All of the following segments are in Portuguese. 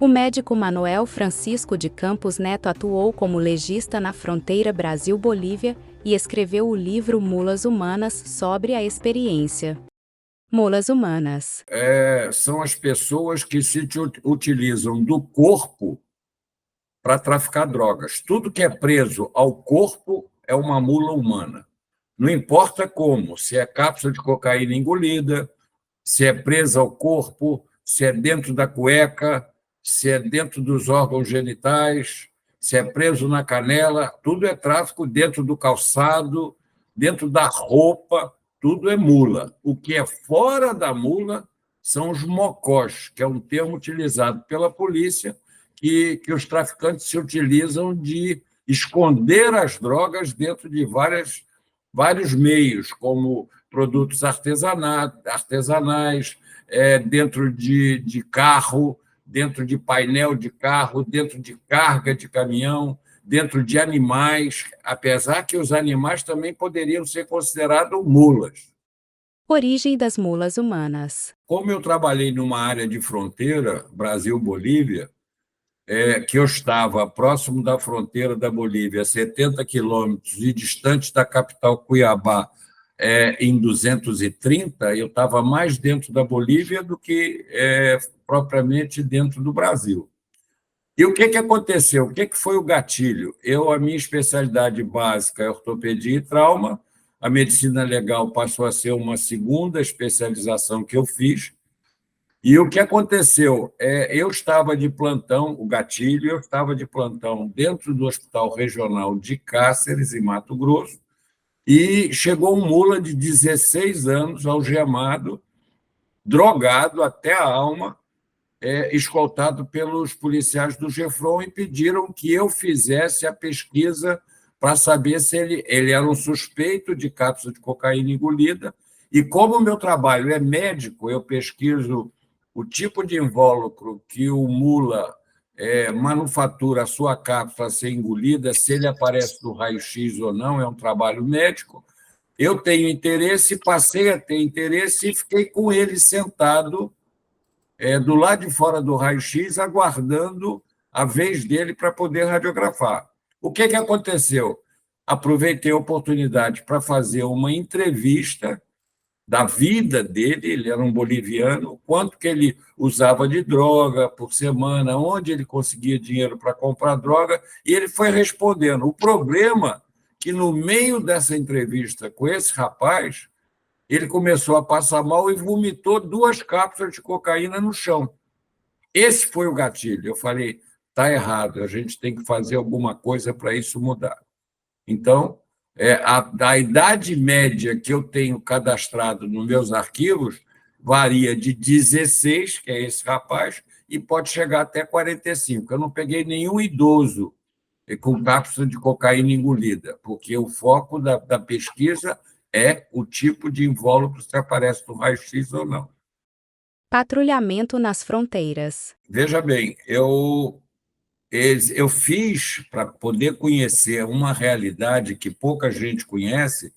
O médico Manuel Francisco de Campos Neto atuou como legista na fronteira Brasil-Bolívia e escreveu o livro Mulas Humanas sobre a experiência. Mulas humanas. São as pessoas que se utilizam do corpo para traficar drogas. Tudo que é preso ao corpo é uma mula humana. Não importa como, se é cápsula de cocaína engolida, se é presa ao corpo, se é dentro da cueca, se é dentro dos órgãos genitais, se é preso na canela, tudo é tráfico dentro do calçado, dentro da roupa, tudo é mula. O que é fora da mula são os mocós, que é um termo utilizado pela polícia, que os traficantes se utilizam de esconder as drogas dentro de vários meios, como produtos artesanais, dentro de carro, dentro de painel de carro, dentro de carga de caminhão, dentro de animais, apesar que os animais também poderiam ser considerados mulas. Origem das mulas humanas. Como eu trabalhei numa área de fronteira, Brasil-Bolívia, que eu estava próximo da fronteira da Bolívia, 70 quilômetros, e distante da capital Cuiabá, em 230, eu estava mais dentro da Bolívia do que propriamente dentro do Brasil. E o que aconteceu? O que foi o gatilho? A minha especialidade básica é ortopedia e trauma, a medicina legal passou a ser uma segunda especialização que eu fiz. E o que aconteceu? Eu estava de plantão, o gatilho, eu estava de plantão dentro do Hospital Regional de Cáceres, em Mato Grosso, e chegou um mula de 16 anos, algemado, drogado até a alma, escoltado pelos policiais do Gefron, e pediram que eu fizesse a pesquisa para saber se ele era um suspeito de cápsula de cocaína engolida. E como o meu trabalho é médico, eu pesquiso o tipo de invólucro que o mula manufatura a sua cápsula a ser engolida, se ele aparece no raio-x ou não, é um trabalho médico. Eu tenho interesse, passei a ter interesse e fiquei com ele sentado do lado de fora do raio-x, aguardando a vez dele para poder radiografar. O que aconteceu? Aproveitei a oportunidade para fazer uma entrevista da vida dele, ele era um boliviano, quanto que ele usava de droga por semana, onde ele conseguia dinheiro para comprar droga, e ele foi respondendo. O problema é que, no meio dessa entrevista com esse rapaz, ele começou a passar mal e vomitou 2 cápsulas de cocaína no chão. Esse foi o gatilho. Eu falei, está errado, a gente tem que fazer alguma coisa para isso mudar. Então, a idade média que eu tenho cadastrado nos meus arquivos varia de 16, que é esse rapaz, e pode chegar até 45. Eu não peguei nenhum idoso com cápsula de cocaína engolida, porque o foco da pesquisa é o tipo de invólucro que aparece no raio-x ou não. Patrulhamento nas fronteiras. Veja bem, eu fiz, para poder conhecer uma realidade que pouca gente conhece,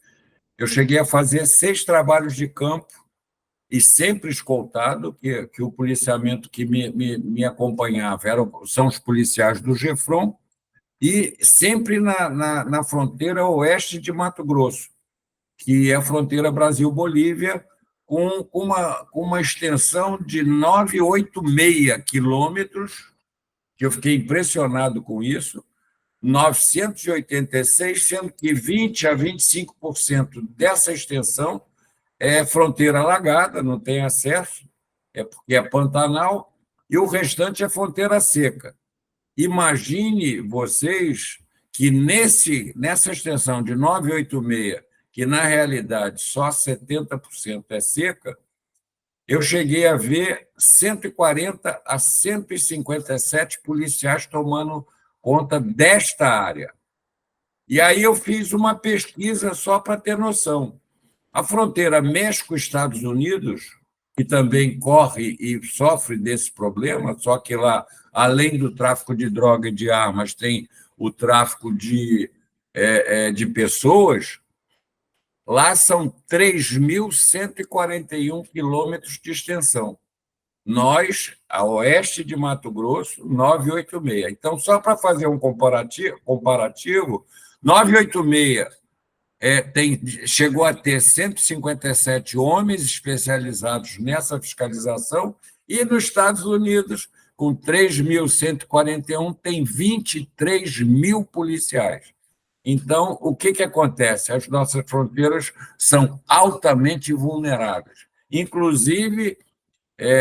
eu cheguei a fazer 6 trabalhos de campo, e sempre escoltado, que o policiamento que me acompanhava são os policiais do Gefron, e sempre na fronteira oeste de Mato Grosso, que é a fronteira Brasil-Bolívia, com uma extensão de 986 quilômetros, que eu fiquei impressionado com isso, 986, sendo que 20% a 25% dessa extensão é fronteira alagada, não tem acesso, porque é Pantanal, e o restante é fronteira seca. Imagine vocês que nessa extensão de 986, que na realidade só 70% é seca, eu cheguei a ver 140 a 157 policiais tomando conta desta área. E aí eu fiz uma pesquisa só para ter noção. A fronteira México-Estados Unidos, que também corre e sofre desse problema, só que lá, além do tráfico de droga e de armas, tem o tráfico de pessoas. Lá são 3.141 quilômetros de extensão. Nós, a oeste de Mato Grosso, 986. Então, só para fazer um comparativo, 986 chegou a ter 157 homens especializados nessa fiscalização, e nos Estados Unidos, com 3.141, tem 23 mil policiais. Então, o que acontece? As nossas fronteiras são altamente vulneráveis. Inclusive,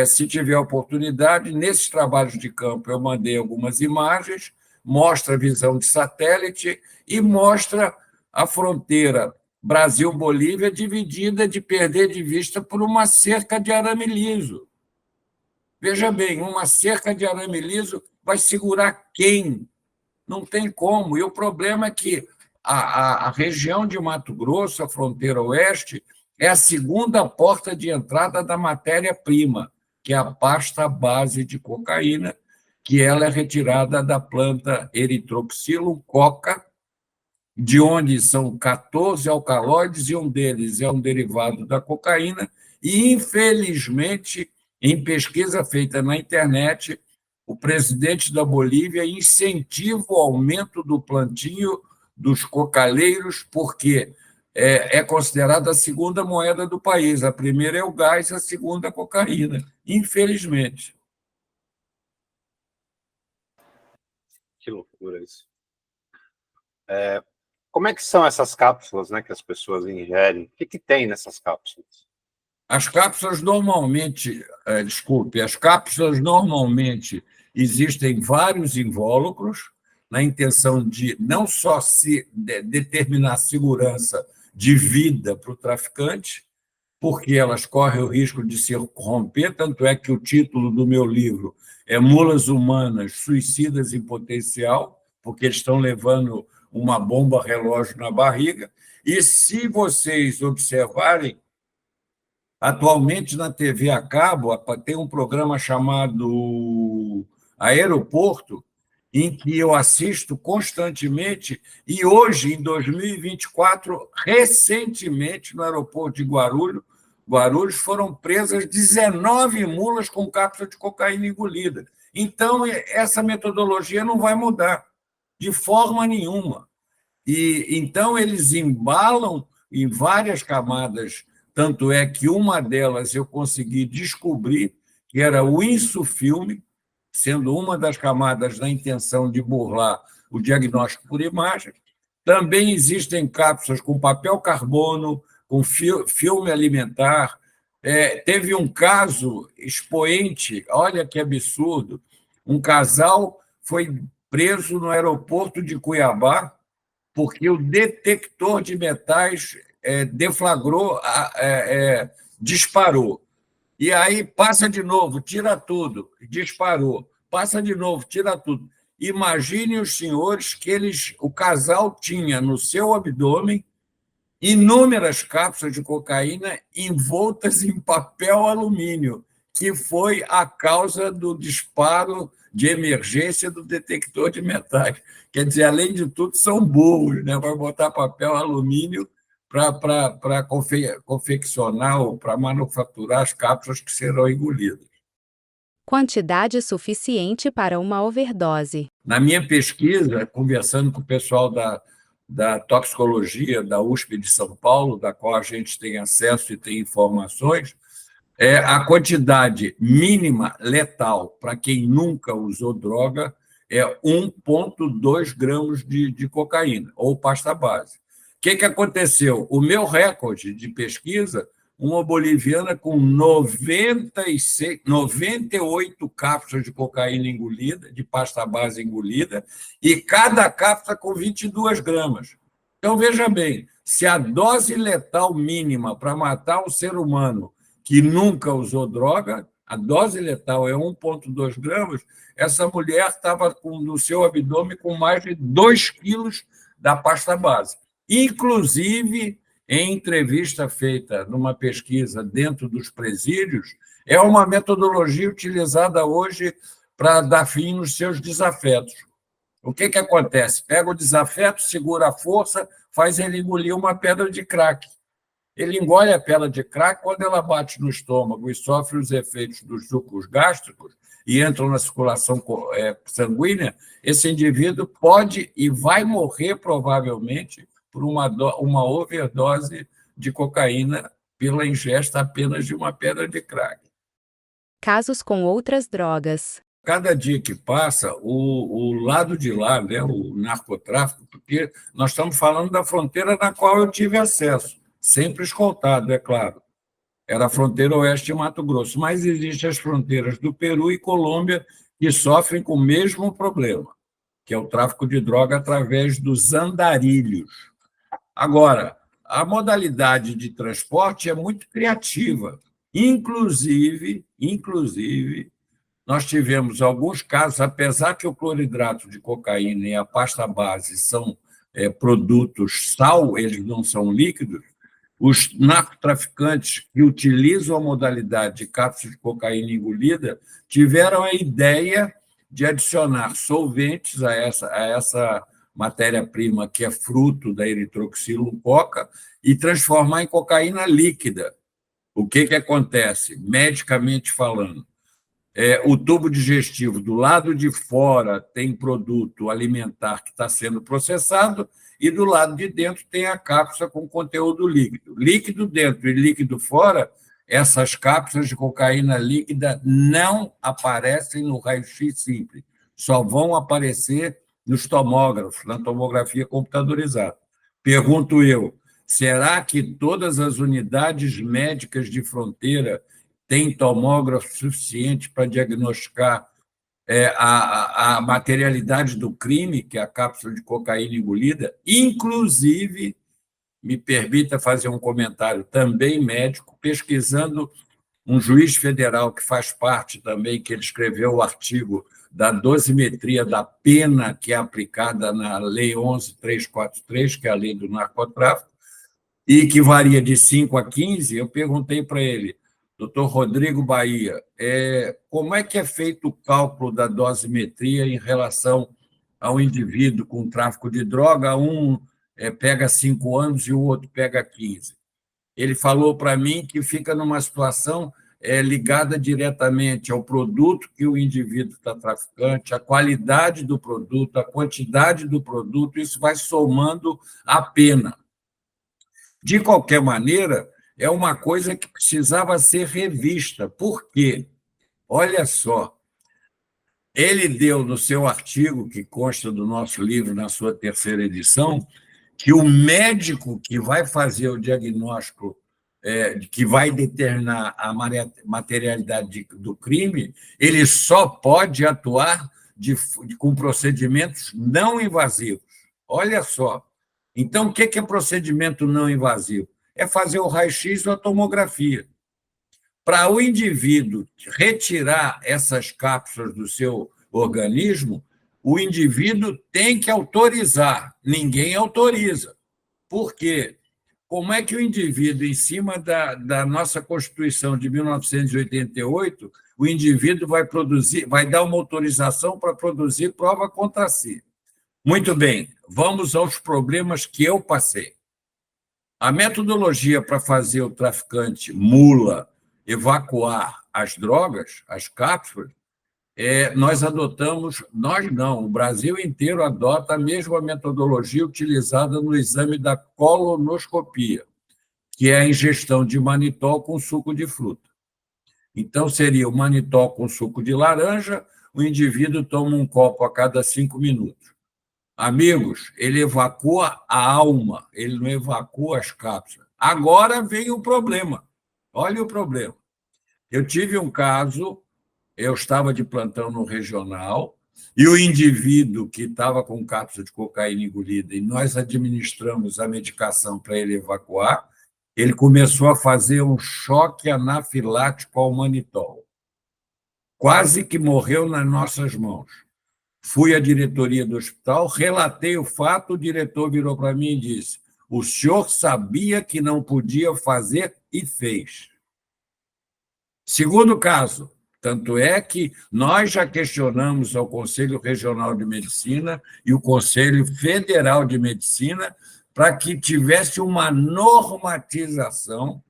se tiver oportunidade, nesses trabalhos de campo, eu mandei algumas imagens, mostra a visão de satélite e mostra a fronteira Brasil-Bolívia dividida, de perder de vista, por uma cerca de arame liso. Veja bem, uma cerca de arame liso vai segurar quem? Não tem como. E o problema é que a região de Mato Grosso, a fronteira oeste, é a segunda porta de entrada da matéria-prima, que é a pasta base de cocaína, que ela é retirada da planta Erythrocilum coca, de onde são 14 alcaloides, e um deles é um derivado da cocaína, e, infelizmente, em pesquisa feita na internet, o presidente da Bolívia incentiva o aumento do plantio dos cocaleiros, porque é considerada a segunda moeda do país. A primeira é o gás, a segunda a cocaína, infelizmente. Que loucura isso. Como é que são essas cápsulas, né, que as pessoas ingerem? O que tem nessas cápsulas? As cápsulas normalmente, as cápsulas normalmente existem vários invólucros, na intenção de não só determinar segurança de vida para o traficante, porque elas correm o risco de se corromper, tanto é que o título do meu livro é Mulas Humanas, Suicidas em Potencial, porque eles estão levando uma bomba relógio na barriga. E se vocês observarem, atualmente na TV a cabo tem um programa chamado Aeroporto, em que eu assisto constantemente, e hoje, em 2024, recentemente, no aeroporto de Guarulhos, foram presas 19 mulas com cápsula de cocaína engolida. Então, essa metodologia não vai mudar, de forma nenhuma. E então, eles embalam em várias camadas, tanto é que uma delas eu consegui descobrir, que era o insufilme, sendo uma das camadas na intenção de burlar o diagnóstico por imagem. Também existem cápsulas com papel carbono, com filme alimentar. Teve um caso expoente, olha que absurdo, um casal foi preso no aeroporto de Cuiabá porque o detector de metais deflagrou, disparou. E aí passa de novo, tira tudo, disparou. Passa de novo, tira tudo. Imaginem os senhores que o casal tinha no seu abdômen inúmeras cápsulas de cocaína envoltas em papel alumínio, que foi a causa do disparo de emergência do detector de metais. Quer dizer, além de tudo, são burros, né? Vai botar papel alumínio para confeccionar ou para manufaturar as cápsulas que serão engolidas. Quantidade suficiente para uma overdose. Na minha pesquisa, conversando com o pessoal da toxicologia da USP de São Paulo, da qual a gente tem acesso e tem informações, a quantidade mínima letal para quem nunca usou droga é 1,2 gramas de cocaína, ou pasta base. O que aconteceu? O meu recorde de pesquisa, uma boliviana com 98 cápsulas de cocaína engolida, de pasta base engolida, e cada cápsula com 22 gramas. Então, veja bem, se a dose letal mínima para matar um ser humano que nunca usou droga, a dose letal é 1,2 gramas, essa mulher estava no seu abdômen com mais de 2 quilos da pasta base. Inclusive, em entrevista feita numa pesquisa dentro dos presídios, é uma metodologia utilizada hoje para dar fim nos seus desafetos. O que acontece? Pega o desafeto, segura a força, faz ele engolir uma pedra de crack. Ele engole a pedra de crack, quando ela bate no estômago e sofre os efeitos dos sucos gástricos e entram na circulação sanguínea, esse indivíduo pode e vai morrer, provavelmente, por uma overdose de cocaína pela ingesta apenas de uma pedra de crack. Casos com outras drogas. Cada dia que passa, o lado de lá, né, o narcotráfico, porque nós estamos falando da fronteira na qual eu tive acesso, sempre escoltado, é claro. Era a fronteira oeste de Mato Grosso, mas existem as fronteiras do Peru e Colômbia que sofrem com o mesmo problema, que é o tráfico de droga através dos andarilhos. Agora, a modalidade de transporte é muito criativa. Inclusive, nós tivemos alguns casos, apesar que o cloridrato de cocaína e a pasta base são produtos sal, eles não são líquidos, os narcotraficantes que utilizam a modalidade de cápsula de cocaína engolida tiveram a ideia de adicionar solventes a essa matéria-prima que é fruto da eritroxilo-coca e transformar em cocaína líquida. O que acontece, medicamente falando? O tubo digestivo do lado de fora tem produto alimentar que está sendo processado e do lado de dentro tem a cápsula com conteúdo líquido. Líquido dentro e líquido fora, essas cápsulas de cocaína líquida não aparecem no raio-x simples, só vão aparecer nos tomógrafos, na tomografia computadorizada. Pergunto eu, será que todas as unidades médicas de fronteira têm tomógrafo suficiente para diagnosticar a materialidade do crime, que é a cápsula de cocaína engolida? Inclusive, me permita fazer um comentário também médico, pesquisando um juiz federal que faz parte também, que ele escreveu o artigo da dosimetria da pena que é aplicada na Lei 11.343, que é a lei do narcotráfico, e que varia de 5 a 15, eu perguntei para ele, doutor Rodrigo Bahia, como é que é feito o cálculo da dosimetria em relação ao indivíduo com tráfico de droga? Um pega 5 anos e o outro pega 15. Ele falou para mim que fica numa situação ligada diretamente ao produto que o indivíduo está traficante, a qualidade do produto, a quantidade do produto, isso vai somando a pena. De qualquer maneira, é uma coisa que precisava ser revista. Por quê? Olha só, ele deu no seu artigo, que consta do nosso livro, na sua 3ª edição, que o médico que vai fazer o diagnóstico, que vai determinar a materialidade do crime, ele só pode atuar com procedimentos não invasivos. Olha só. Então, o que é procedimento não invasivo? É fazer o raio-x ou a tomografia. Para o indivíduo retirar essas cápsulas do seu organismo, o indivíduo tem que autorizar, ninguém autoriza. Por quê? Como é que o indivíduo, em cima da nossa Constituição de 1988, o indivíduo vai dar uma autorização para produzir prova contra si? Muito bem, vamos aos problemas que eu passei. A metodologia para fazer o traficante mula evacuar as drogas, as cápsulas, nós adotamos, nós não, o Brasil inteiro adota a mesma metodologia utilizada no exame da colonoscopia, que é a ingestão de manitol com suco de fruta. Então, seria o manitol com suco de laranja, o indivíduo toma um copo a cada 5 minutos. Amigos, ele evacua a alma, ele não evacua as cápsulas. Agora vem o problema. Olha o problema. Eu tive um caso, eu estava de plantão no regional, e o indivíduo que estava com cápsula de cocaína engolida, e nós administramos a medicação para ele evacuar, ele começou a fazer um choque anafilático ao manitol. Quase que morreu nas nossas mãos. Fui à diretoria do hospital, relatei o fato, o diretor virou para mim e disse: o senhor sabia que não podia fazer e fez. Segundo caso, tanto é que nós já questionamos ao Conselho Regional de Medicina e o Conselho Federal de Medicina para que tivesse uma normatização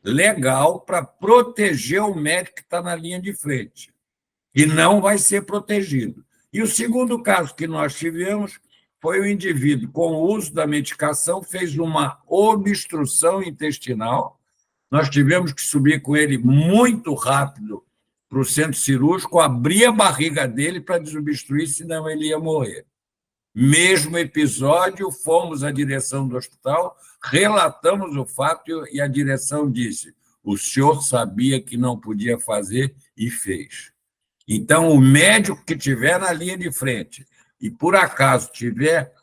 legal para proteger o médico que está na linha de frente, e não vai ser protegido. E o segundo caso que nós tivemos foi o indivíduo, com o uso da medicação, fez uma obstrução intestinal. Nós tivemos que subir com ele muito rápido para o centro cirúrgico, abrir a barriga dele para desobstruir, senão ele ia morrer. Mesmo episódio, fomos à direção do hospital, relatamos o fato e a direção disse: o senhor sabia que não podia fazer e fez. Então, o médico que estiver na linha de frente e, por acaso, tiver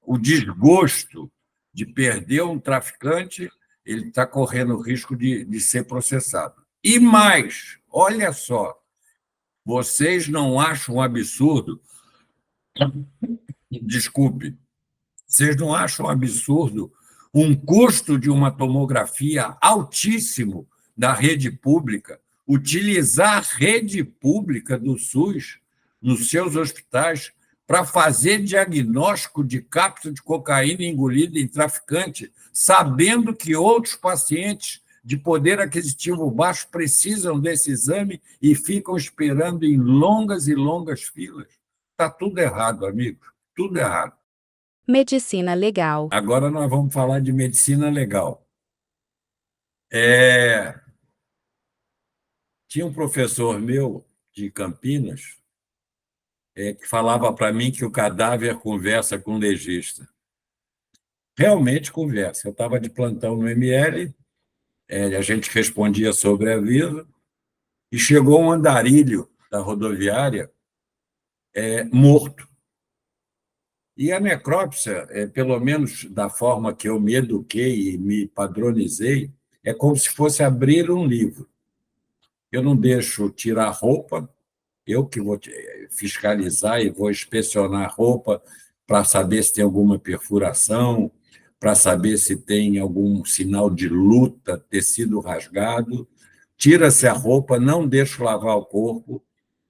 o desgosto de perder um traficante, ele está correndo o risco de ser processado. E mais, olha só, vocês não acham um absurdo? Desculpe, vocês não acham um absurdo um custo de uma tomografia altíssimo da rede pública, utilizar a rede pública do SUS nos seus hospitais para fazer diagnóstico de cápsula de cocaína engolida em traficante, sabendo que outros pacientes de poder aquisitivo baixo precisam desse exame e ficam esperando em longas e longas filas? Está tudo errado, amigos, tudo errado. Medicina legal. Agora nós vamos falar de medicina legal. Tinha um professor meu de Campinas que falava para mim que o cadáver conversa com o legista. Realmente conversa. Eu estava de plantão no ML, a gente respondia sobre aviso, e chegou um andarilho da rodoviária morto. E a necrópsia, pelo menos da forma que eu me eduquei e me padronizei, é como se fosse abrir um livro. Eu não deixo tirar roupa, eu que vou fiscalizar e vou inspecionar a roupa para saber se tem alguma perfuração, para saber se tem algum sinal de luta, tecido rasgado. Tira-se a roupa, não deixo lavar o corpo,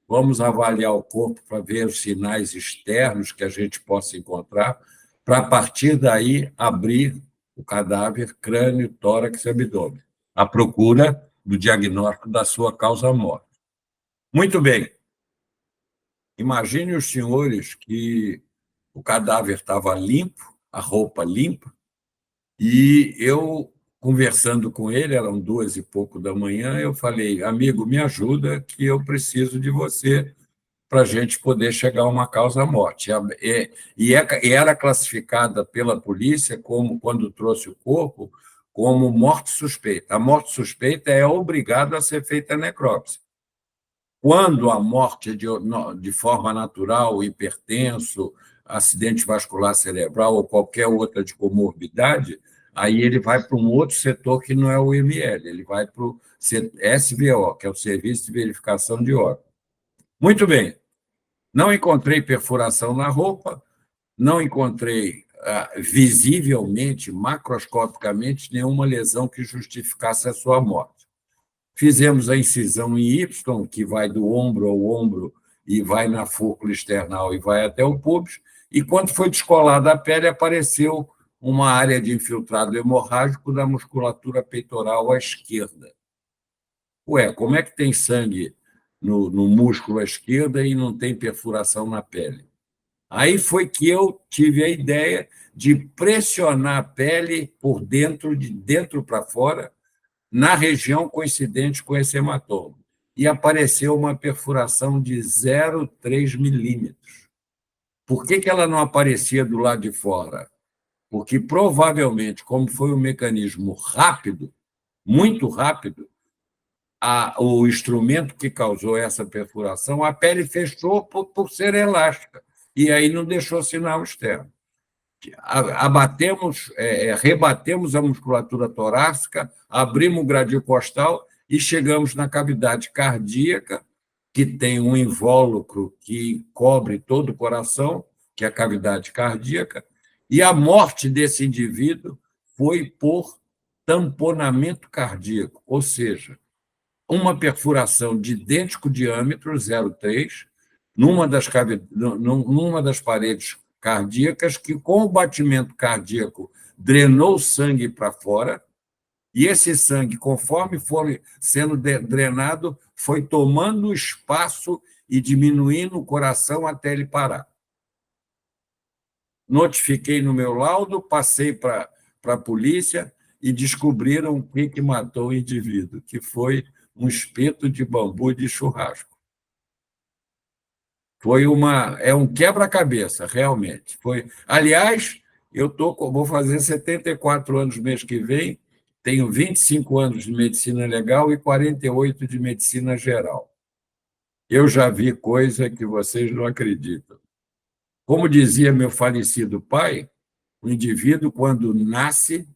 vamos avaliar o corpo para ver os sinais externos que a gente possa encontrar, para, a partir daí, abrir o cadáver, crânio, tórax e abdômen, à procura do diagnóstico da sua causa-morte. Muito bem. Imagine os senhores que o cadáver estava limpo, a roupa limpa, e eu, conversando com ele, eram 2 e pouco da manhã, eu falei: amigo, me ajuda, que eu preciso de você para a gente poder chegar a uma causa-morte. E era classificada pela polícia, como quando trouxe o corpo, como morte suspeita. A morte suspeita é obrigada a ser feita a necrópsia. Quando a morte é de forma natural, hipertenso, acidente vascular cerebral ou qualquer outra de comorbidade, aí ele vai para um outro setor que não é o IML, ele vai para o SVO, que é o Serviço de Verificação de Órgãos. Muito bem. Não encontrei perfuração na roupa, não encontrei visivelmente, macroscopicamente, nenhuma lesão que justificasse a sua morte. Fizemos a incisão em Y, que vai do ombro ao ombro e vai na fúrcula external e vai até o pubis, e quando foi descolada a pele, apareceu uma área de infiltrado hemorrágico da musculatura peitoral à esquerda. Como é que tem sangue no músculo à esquerda e não tem perfuração na pele? Aí foi que eu tive a ideia de pressionar a pele por dentro, de dentro para fora, na região coincidente com esse hematoma. E apareceu uma perfuração de 0,3 milímetros. Por que ela não aparecia do lado de fora? Porque, provavelmente, como foi um mecanismo rápido, muito rápido, o instrumento que causou essa perfuração, a pele fechou por ser elástica, e aí não deixou sinal externo. Rebatemos a musculatura torácica, abrimos o gradil costal e chegamos na cavidade cardíaca, que tem um invólucro que cobre todo o coração, que é a cavidade cardíaca, e a morte desse indivíduo foi por tamponamento cardíaco, ou seja, uma perfuração de idêntico diâmetro, 0,3, numa das paredes cardíacas, que, com o batimento cardíaco drenou o sangue para fora, e esse sangue, conforme foi sendo drenado, foi tomando espaço e diminuindo o coração até ele parar. Notifiquei no meu laudo, passei para a polícia e descobriram o que matou o indivíduo, que foi um espeto de bambu de churrasco. É um quebra-cabeça, realmente. Aliás, vou fazer 74 anos no mês que vem, tenho 25 anos de medicina legal e 48 de medicina geral. Eu já vi coisa que vocês não acreditam. Como dizia meu falecido pai, o indivíduo, quando nasce,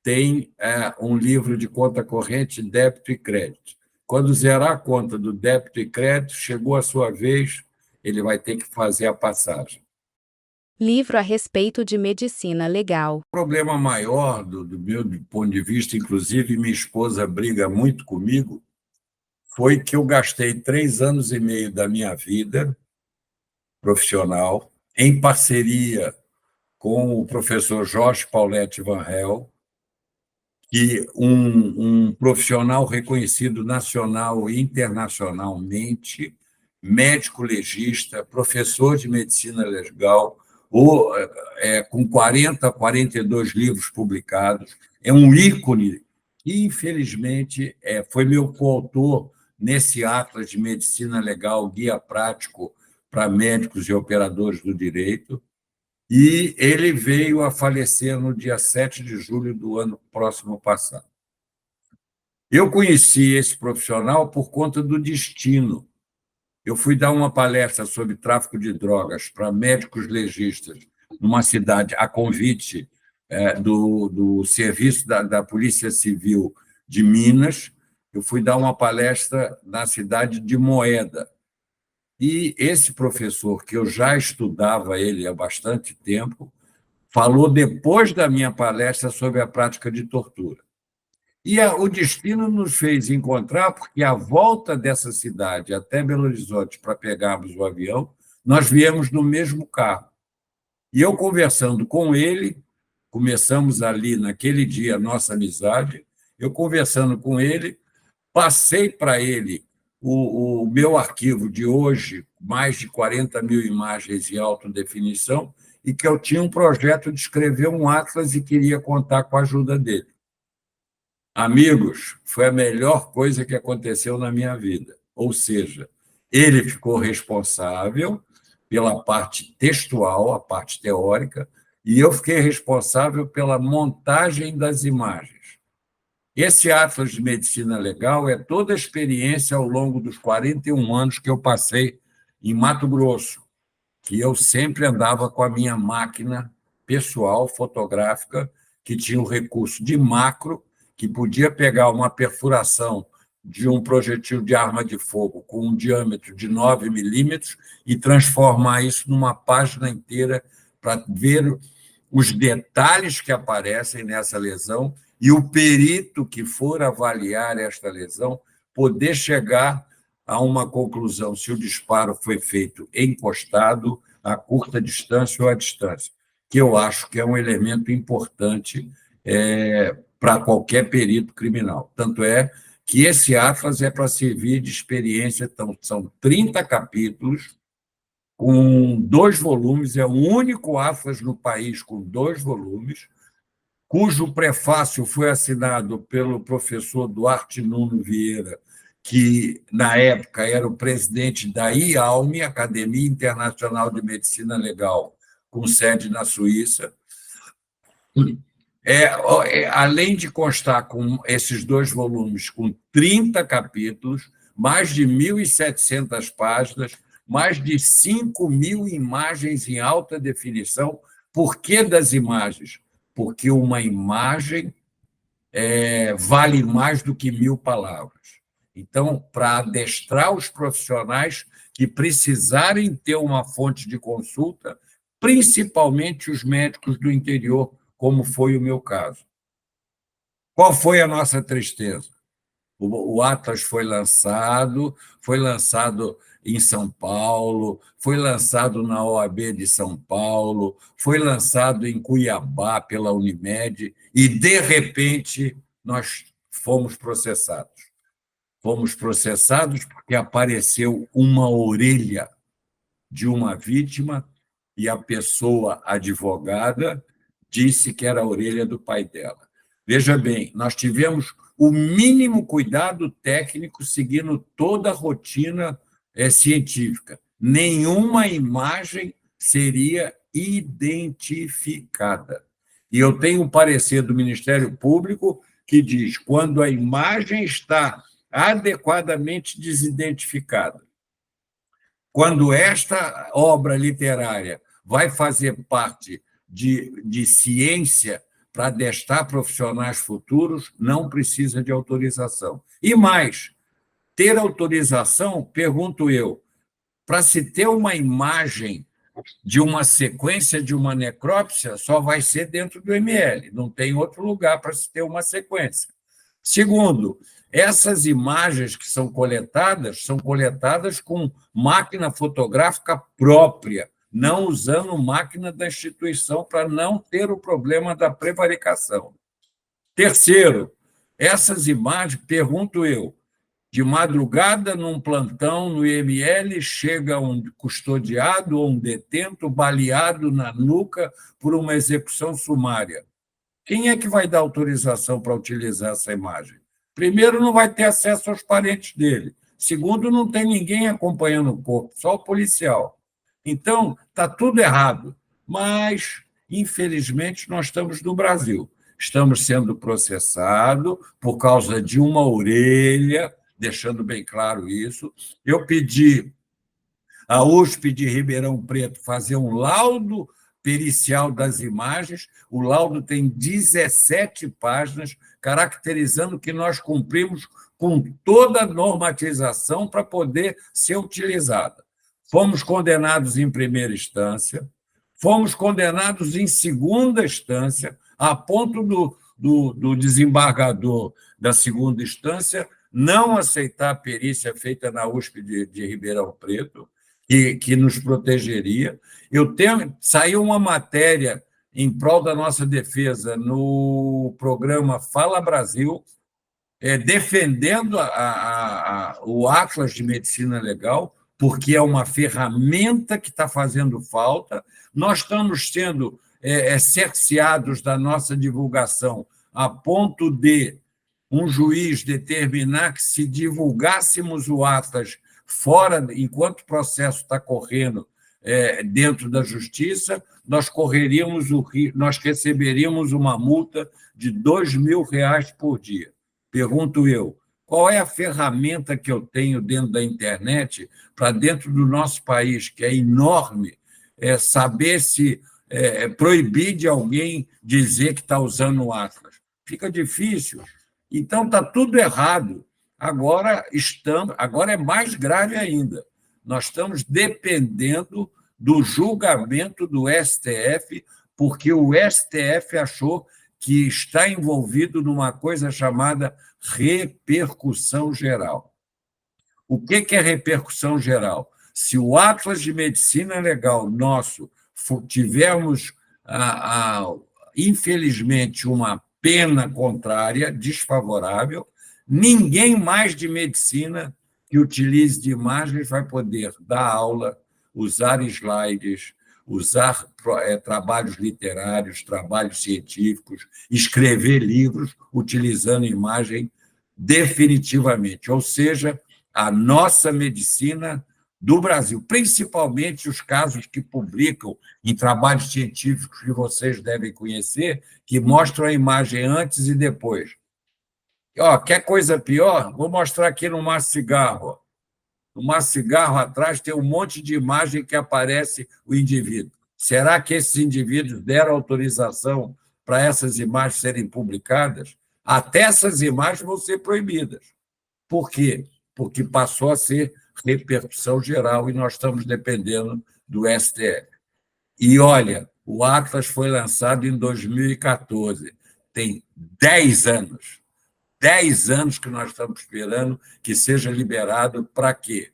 tem um livro de conta corrente, débito e crédito. Quando zerar a conta do débito e crédito, chegou a sua vez, ele vai ter que fazer a passagem. Livro a respeito de medicina legal. O problema maior, do meu ponto de vista, inclusive minha esposa briga muito comigo, foi que eu gastei 3 anos e meio da minha vida profissional em parceria com o professor Jorge Pauletti Van Hel, que um profissional reconhecido nacional e internacionalmente, médico legista, professor de medicina legal, com 42 livros publicados, é um ícone, e, infelizmente, foi meu coautor nesse Atlas de Medicina Legal, guia prático para médicos e operadores do direito, e ele veio a falecer no dia 7 de julho do ano próximo passado. Eu conheci esse profissional por conta do destino. Eu fui dar uma palestra sobre tráfico de drogas para médicos legistas numa cidade, a convite do Serviço da Polícia Civil de Minas. Eu fui dar uma palestra na cidade de Moeda. E esse professor, que eu já estudava ele há bastante tempo, falou depois da minha palestra sobre a prática de tortura. E o destino nos fez encontrar, porque a volta dessa cidade até Belo Horizonte para pegarmos o avião, nós viemos no mesmo carro. E eu, conversando com ele, começamos ali, naquele dia, a nossa amizade, eu conversando com ele, passei para ele o meu arquivo de hoje, mais de 40 mil imagens em alta definição, e que eu tinha um projeto de escrever um atlas e queria contar com a ajuda dele. Amigos, foi a melhor coisa que aconteceu na minha vida. Ou seja, ele ficou responsável pela parte textual, a parte teórica, e eu fiquei responsável pela montagem das imagens. Esse Atlas de Medicina Legal é toda a experiência ao longo dos 41 anos que eu passei em Mato Grosso, que eu sempre andava com a minha máquina pessoal fotográfica, que tinha o recurso de macro, que podia pegar uma perfuração de um projetil de arma de fogo com um diâmetro de 9 milímetros e transformar isso numa página inteira para ver os detalhes que aparecem nessa lesão e o perito que for avaliar esta lesão poder chegar a uma conclusão se o disparo foi feito encostado, a curta distância ou à distância, que eu acho que é um elemento importante para qualquer perito criminal. Tanto é que esse Atlas é para servir de experiência, então, são 30 capítulos, com 2 volumes, é o único Atlas no país com 2 volumes, cujo prefácio foi assinado pelo professor Duarte Nuno Vieira, que, na época, era o presidente da IALME, Academia Internacional de Medicina Legal, com sede na Suíça. Além de constar com esses 2 volumes, com 30 capítulos, mais de 1.700 páginas, mais de 5.000 imagens em alta definição. Por que das imagens? Porque uma imagem vale mais do que 1.000 palavras. Então, para adestrar os profissionais que precisarem ter uma fonte de consulta, principalmente os médicos do interior, como foi o meu caso. Qual foi a nossa tristeza? O Atlas foi lançado em São Paulo, foi lançado na OAB de São Paulo, foi lançado em Cuiabá pela Unimed, e, de repente, nós fomos processados. Fomos processados porque apareceu uma orelha de uma vítima e a pessoa advogada disse que era a orelha do pai dela. Veja bem, nós tivemos o mínimo cuidado técnico seguindo toda a rotina científica. Nenhuma imagem seria identificada. E eu tenho um parecer do Ministério Público que diz: quando a imagem está adequadamente desidentificada, quando esta obra literária vai fazer parte de ciência para adestrar profissionais futuros, não precisa de autorização. E mais, ter autorização, pergunto eu, para se ter uma imagem de uma sequência de uma necrópsia, só vai ser dentro do ML, não tem outro lugar para se ter uma sequência. Segundo, essas imagens que são coletadas com máquina fotográfica própria, não usando máquina da instituição para não ter o problema da prevaricação. Terceiro, essas imagens, pergunto eu, de madrugada, num plantão no IML, chega um custodiado ou um detento baleado na nuca por uma execução sumária. Quem é que vai dar autorização para utilizar essa imagem? Primeiro, não vai ter acesso aos parentes dele. Segundo, não tem ninguém acompanhando o corpo, só o policial. Então, está tudo errado. Mas, infelizmente, nós estamos no Brasil. Estamos sendo processados por causa de uma orelha, deixando bem claro isso. Eu pedi à USP de Ribeirão Preto fazer um laudo pericial das imagens. O laudo tem 17 páginas, caracterizando que nós cumprimos com toda a normatização para poder ser utilizada. Fomos condenados em primeira instância, fomos condenados em segunda instância, a ponto do desembargador da segunda instância não aceitar a perícia feita na USP de Ribeirão Preto, que nos protegeria. Saiu uma matéria em prol da nossa defesa no programa Fala Brasil, defendendo o Atlas de Medicina Legal, porque é uma ferramenta que está fazendo falta. Nós estamos sendo cerceados da nossa divulgação, a ponto de um juiz determinar que, se divulgássemos o Atlas fora, enquanto o processo está correndo dentro da justiça, nós receberíamos uma multa de R$2.000 por dia. Pergunto eu, qual é a ferramenta que eu tenho dentro da internet para, dentro do nosso país, que é enorme, saber se proibir de alguém dizer que está usando o Atlas? Fica difícil. Então, está tudo errado. Agora é mais grave ainda. Nós estamos dependendo do julgamento do STF, porque o STF achou que está envolvido numa coisa chamada repercussão geral. O que é repercussão geral? Se o Atlas de Medicina Legal nosso tivermos, infelizmente, uma pena contrária, desfavorável, ninguém mais de medicina que utilize de imagens vai poder dar aula, usar slides, usar trabalhos literários, trabalhos científicos, escrever livros utilizando imagem definitivamente. Ou seja, a nossa medicina do Brasil, principalmente os casos que publicam em trabalhos científicos que vocês devem conhecer, que mostram a imagem antes e depois. Quer coisa pior? Vou mostrar aqui no Maço Cigarro. No Maço Cigarro, atrás, tem um monte de imagem que aparece o indivíduo. Será que esses indivíduos deram autorização para essas imagens serem publicadas? Até essas imagens vão ser proibidas. Por quê? Porque passou a ser repercussão geral e nós estamos dependendo do STF. E, olha, o Atlas foi lançado em 2014, tem 10 anos. 10 anos que nós estamos esperando que seja liberado para quê?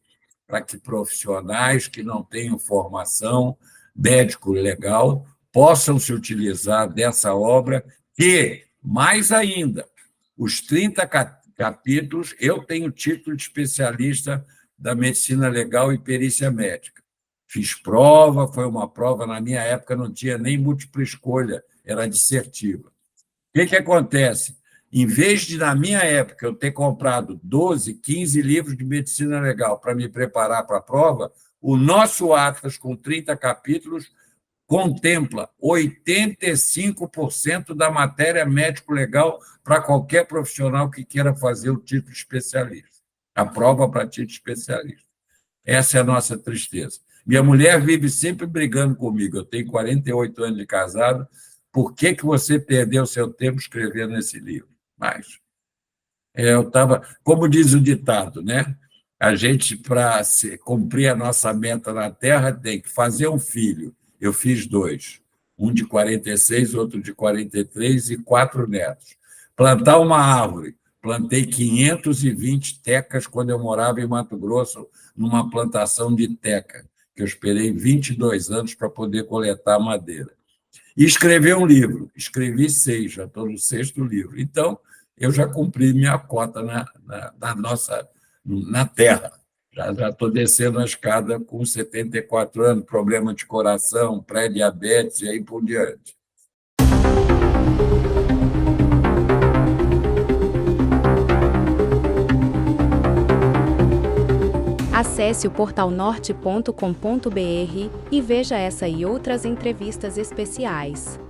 Para que profissionais que não tenham formação médico legal possam se utilizar dessa obra que, mais ainda, os 30 capítulos, eu tenho título de especialista da medicina legal e perícia médica. Fiz prova, foi uma prova, na minha época não tinha nem múltipla escolha, era dissertiva. O que acontece? Em vez de, na minha época, eu ter comprado 12, 15 livros de medicina legal para me preparar para a prova, o nosso Atlas, com 30 capítulos, contempla 85% da matéria médico-legal para qualquer profissional que queira fazer o título de especialista, a prova para título de especialista. Essa é a nossa tristeza. Minha mulher vive sempre brigando comigo. Eu tenho 48 anos de casado. Por que você perdeu seu tempo escrevendo esse livro? Mas eu estava, como diz o ditado, né? A gente, para cumprir a nossa meta na Terra, tem que fazer um filho. Eu fiz 2, um de 46, outro de 43 e 4 netos. Plantar uma árvore. Plantei 520 tecas quando eu morava em Mato Grosso, numa plantação de teca, que eu esperei 22 anos para poder coletar madeira. E escrever um livro. Escrevi 6, já estou no 6º livro. Então, eu já cumpri minha cota na Terra. Já estou descendo a escada com 74 anos, problema de coração, pré-diabetes e aí por diante. Acesse o portalnorte.com.br e veja essa e outras entrevistas especiais.